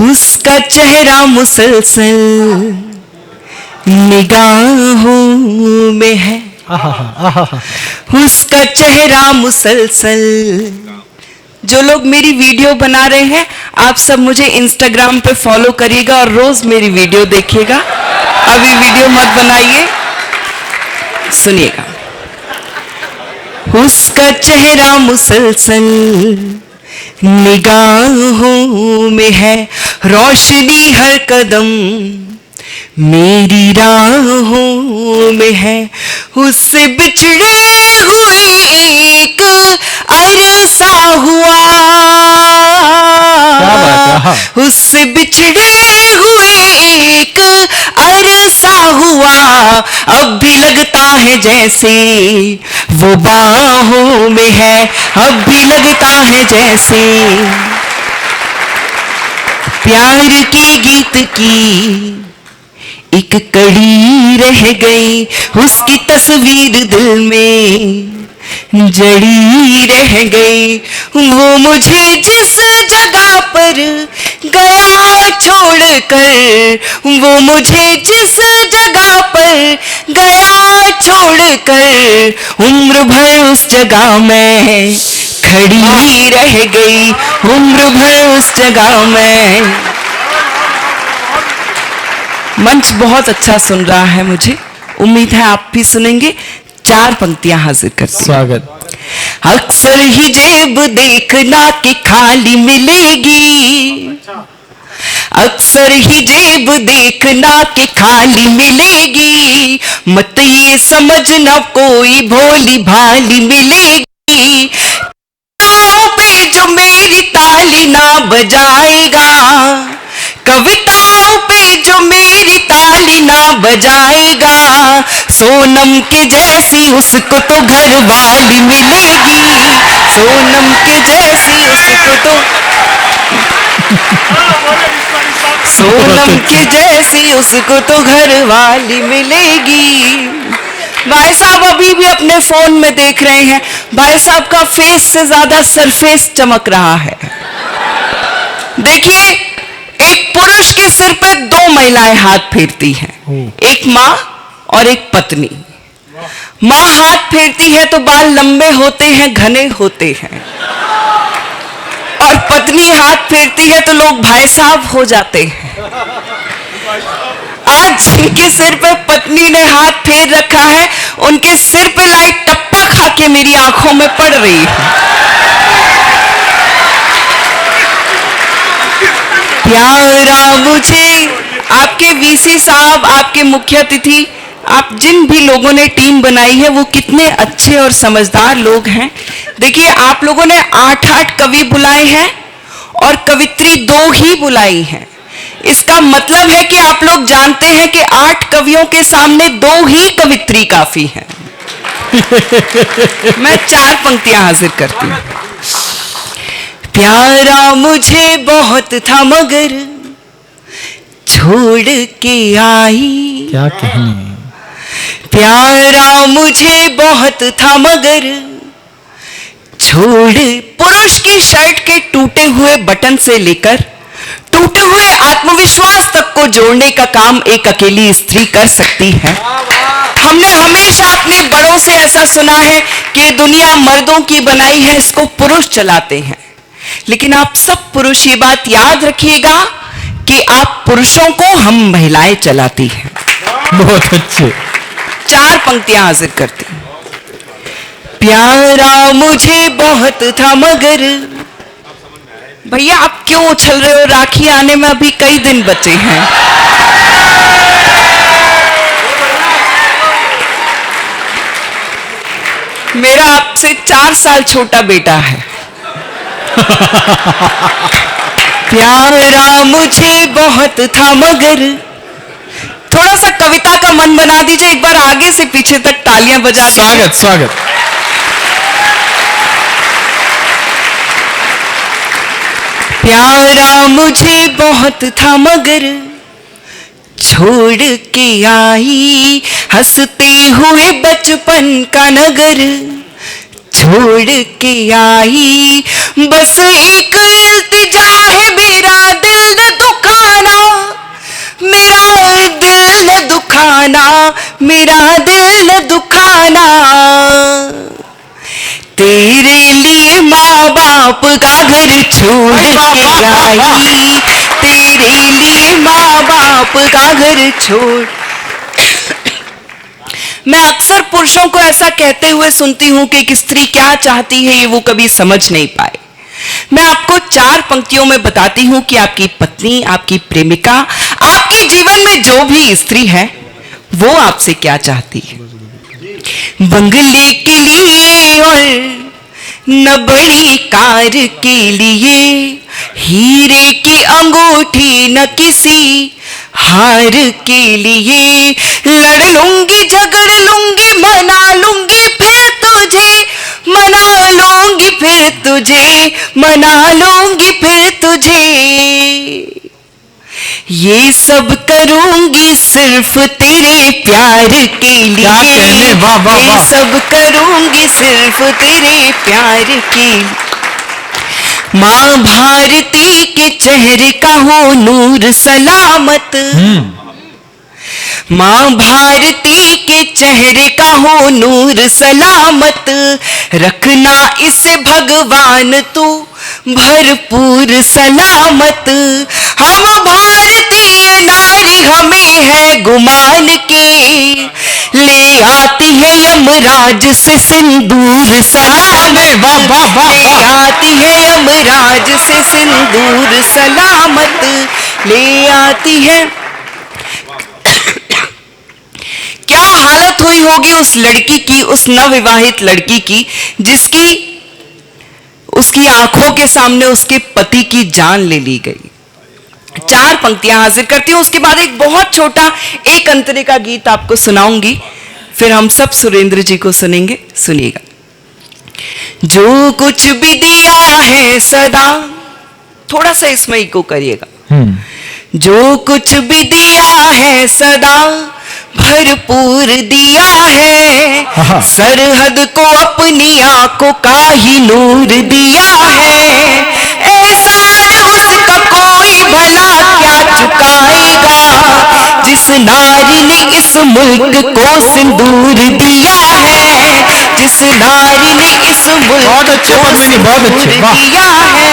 उसका चेहरा मुसलसल निगाहों में है, उसका चेहरा मुसलसल। जो लोग मेरी वीडियो बना रहे हैं, आप सब मुझे इंस्टाग्राम पे फॉलो करिएगा और रोज मेरी वीडियो देखिएगा। अभी वीडियो मत बनाइए, सुनिएगा। उसका चेहरा मुसलसल निगाहों में है, रोशनी हर कदम मेरी राहों में है। उससे बिछड़े हुए एक अरसा हुआ, उससे बिछड़े हुए एक अरसा हुआ। अब भी लगता है जैसे वो बाहों में है, अब भी लगता है जैसे। प्यार के गीत की एक कड़ी रह गई, उसकी तस्वीर दिल में जड़ी रह गई। वो मुझे जिस जगह पर गया छोड़कर, वो मुझे जिस जगह पर गया छोड़कर, उम्र भर उस जगह में खड़ी रह गई, उम्र भर उस जगह में। मंच बहुत अच्छा सुन रहा है, मुझे उम्मीद है आप भी सुनेंगे। 4 पंक्तियां हाजिर करती। स्वागत। अक्सर ही जेब देखना कि खाली मिलेगी, अक्सर ही जेब देखना कि खाली मिलेगी। मत ये समझना कोई भोली भाली मिलेगी। कविताओं पे जो मेरी ताली ना बजाएगा, कविताओं पे जो मेरी ताली ना बजाएगा, सोनम के जैसी उसको तो घर वाली मिलेगी, सोनम के जैसी उसको तो, सोनम के जैसी उसको तो घर वाली मिलेगी। भाई साहब अभी भी अपने फोन में देख रहे हैं, भाई साहब का फेस से ज्यादा सरफेस चमक रहा है। देखिए, एक पुरुष के सिर पे 2 महिलाएं हाथ फेरती हैं, एक माँ और एक पत्नी। माँ हाथ फेरती है तो बाल लंबे होते हैं, घने होते हैं, और पत्नी हाथ फेरती है तो लोग भाई साहब हो जाते हैं। आज जिनके सिर पे पत्नी ने हाथ फेर रखा है, उनके सिर पे लाइट टप्पा खा के मेरी आंखों में पड़ रही है। प्यारा मुझे, आपके वीसी साहब, आपके मुख्य अतिथि, आप जिन भी लोगों ने टीम बनाई है वो कितने अच्छे और समझदार लोग हैं। देखिए, आप लोगों ने 8 कवि बुलाए हैं और कवित्री 2 ही बुलाई हैं। इसका मतलब है कि आप लोग जानते हैं कि 8 कवियों के सामने 2 ही कवित्री काफी हैं। मैं 4 पंक्तियां हाजिर करती हूं। प्यारा मुझे बहुत था मगर छोड़ के आई, क्या कहने। प्यारा मुझे बहुत था मगर छोड़। पुरुष की शर्ट के टूटे हुए बटन से लेकर टूटे हुए आत्मविश्वास तक को जोड़ने का काम एक अकेली स्त्री कर सकती है। हमने हमेशा अपने बड़ों से ऐसा सुना है कि दुनिया मर्दों की बनाई है, इसको पुरुष चलाते हैं। लेकिन आप सब पुरुष ये बात याद रखिएगा कि आप पुरुषों को हम महिलाएं चलाती हैं। बहुत अच्छे। 4 पंक्तियां हाजिर करती हूं। प्यारा मुझे बहुत था मगर, भैया आप क्यों उछल रहे हो? राखी आने में अभी कई दिन बचे हैं। मेरा आपसे 4 साल छोटा बेटा है। प्यारा मुझे बहुत था मगर, थोड़ा सा कविता का मन बना दीजिए, एक बार आगे से पीछे तक तालियां बजा दीजिए। स्वागत स्वागत। प्यारा मुझे बहुत था मगर छोड़ के आई, हंसते हुए बचपन का नगर छोड़ के आई। बस एक इल्तिजा है मेरा दिल न मेरा दिल न दुखाना, तेरे लिए माँ बाप का घर छोड़ के आई, तेरे लिए माँ बाप का घर छोड़। मैं अक्सर पुरुषों को ऐसा कहते हुए सुनती हूं कि एक स्त्री क्या चाहती है ये वो कभी समझ नहीं पाए। मैं आपको 4 पंक्तियों में बताती हूं कि आपकी पत्नी, आपकी प्रेमिका, आपके जीवन में जो भी स्त्री है वो आपसे क्या चाहती है। बंगले के लिए और न बड़ी कार के लिए, हीरे की अंगूठी न किसी हार के लिए, लड़ लूंगी झगड़ लूंगी मना लूंगी फिर तुझे, मना लूंगी फिर तुझे, मना लूंगी फिर तुझे, ये सब करूंगी सिर्फ तेरे प्यार के लिए, ये सब करूंगी सिर्फ तेरे प्यार के लिए। माँ भारती के चेहरे का हो नूर सलामत, माँ भारती के चेहरे का हो नूर सलामत, रखना इसे भगवान तू भरपूर सलामत। हम भारतीय नारी हमें है गुमान के, ले आती है यमराज से सिंदूर सलामत, ले आती है यमराज से सिंदूर सलामत, ले आती है। क्या हालत हुई होगी उस लड़की की, उस नवविवाहित लड़की की, जिसकी उसकी आंखों के सामने उसके पति की जान ले ली गई। 4 पंक्तियां हाजिर करती हूं, उसके बाद एक बहुत छोटा एक अंतरे का गीत आपको सुनाऊंगी, फिर हम सब सुरेंद्र जी को सुनेंगे। सुनिएगा। जो कुछ भी दिया है सदा, थोड़ा सा इसमें इको करिएगा। जो कुछ भी दिया है सदा भरपूर दिया है, सरहद को अपनी आंखों का ही नूर दिया है, एहसान उसका कोई भला क्या चुकाएगा, जिस नारी ने इस मुल्क को सिंदूर दिया है, जिस नारी ने इस मुल्क को सिंदूर दिया है,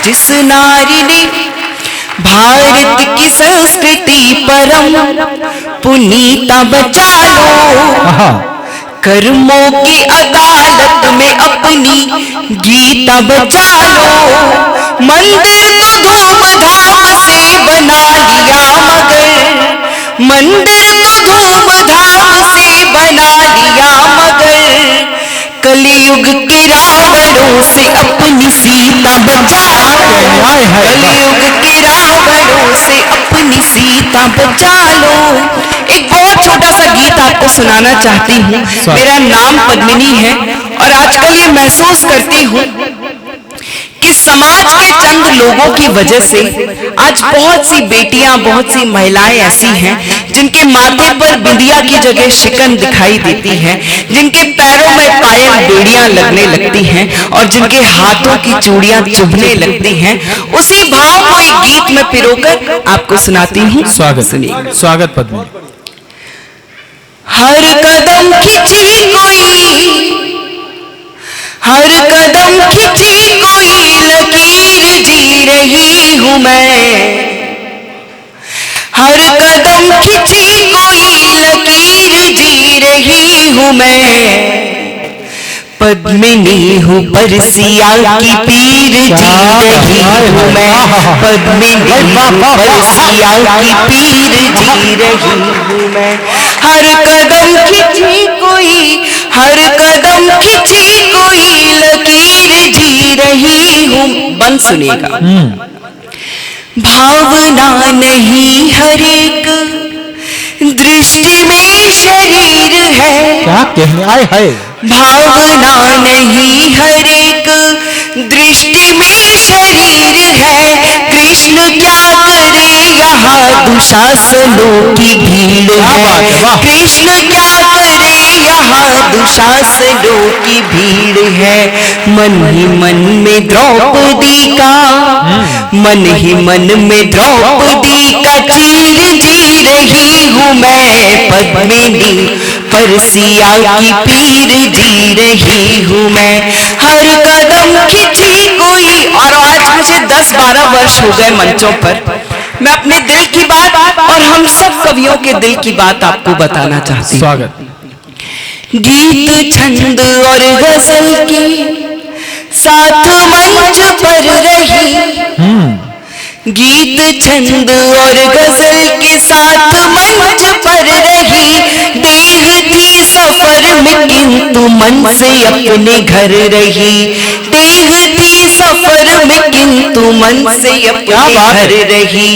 जिस नारी ने भारत की संस्कृति परम पुनीता बचा लो, कर्मों की अदालत में अपनी गीता बचा लो। मंदिर तो धूमधाम से बना लिया मगर, मंदिर तो धूमधाम से बना लिया मगर, कलयुग के रावणों से अपनी सीता बचा लो, कलयुग के रावणों से अपनी सीता बचा लो। एक बहुत छोटा सा गीत आपको सुनाना चाहती हूँ। मेरा नाम पद्मिनी है और आजकल ये महसूस करती हूँ कि समाज के चंद लोगों की वजह से आज बहुत सी बेटियां, बहुत सी महिलाएं ऐसी हैं जिनके माथे पर बिंदिया की जगह शिकन दिखाई देती है, जिनके पैरों में पायल बेड़ियां लगने लगती हैं और जिनके हाथों की चूड़ियां चुभने लगती हैं। उसी भाव को एक गीत में पिरोकर आपको सुनाती हूँ। स्वागत, सुनिए। स्वागत पद्मिनी। हर कदम खिंची कोई, हर कदम खिंची कोई लकीर जी रही हूं मैं, हर कदम खिंची कोई लकीर जी रही हूं मैं, पद्मिनी हूँ परसिया की पीर जी रही हूँ मैं, पद्मिनी हूँ परसिया की पीर जी रही हूँ मैं। हर कदम खिंची कोई, हर कदम खिंची कोई लकीर जी रही हूँ। बंद सुनिएगा। भावना नहीं हर एक दृष्टि में शरीर है, क्या कहने आए है, भावना नहीं हर एक दृष्टि में शरीर है, कृष्ण क्या करे यहाँ दुशासनों की भीड़ है, कृष्ण क्या करे यहाँ दुशासनों की भीड़ है। मन ही मन में द्रौपदी का, मन ही मन में द्रौपदी का चीर जी रही हूँ मैं पद्मिनी, परसिया की पीर जी रही हूँ मैं। हर कदम खिंची कोई, और आज मुझे 10-12 वर्ष हो गए मंचों पर। मैं अपने दिल की बात और हम सब कवियों के दिल की बात आपको बताना चाहती हूँ। स्वागत। गीत छंद और गजल की साथ मंच पर रही, गीत छंद और गजल के साथ मंच पर रही, देह थी सफर में किंतु मन से अपने घर रही, देह थी सफर में किंतु मन से अपने घर रही।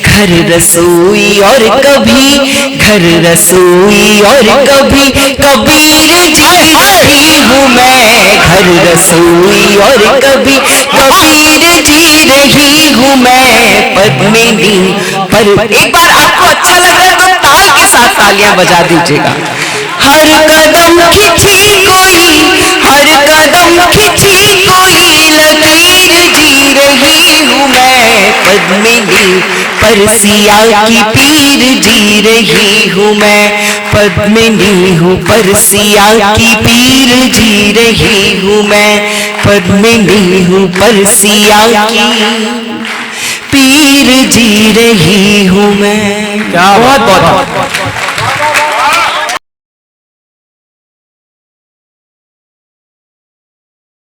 घर रसोई और कभी, घर रसोई और कभी कबीर जी रही हूँ मैं। घर रसोई और कभी कबीर जी रही हूँ मैं पद्मिनी। पर एक बार आपको अच्छा लग रहा है तो ताल के साथ तालियां बजा दीजिएगा। हर कदम खिंची कोई, हर कदम खिंची कोई लकीर जी रही हूँ मैं पद्मिनी, परसिया की पीर जी रही हूँ मैं पद्मिनी हूँ, परसिया की पीर जी रही हूँ मैं पद्मिनी हूँ, परसिया की पीर जी रही हूँ मैं। क्या बहुत बहुत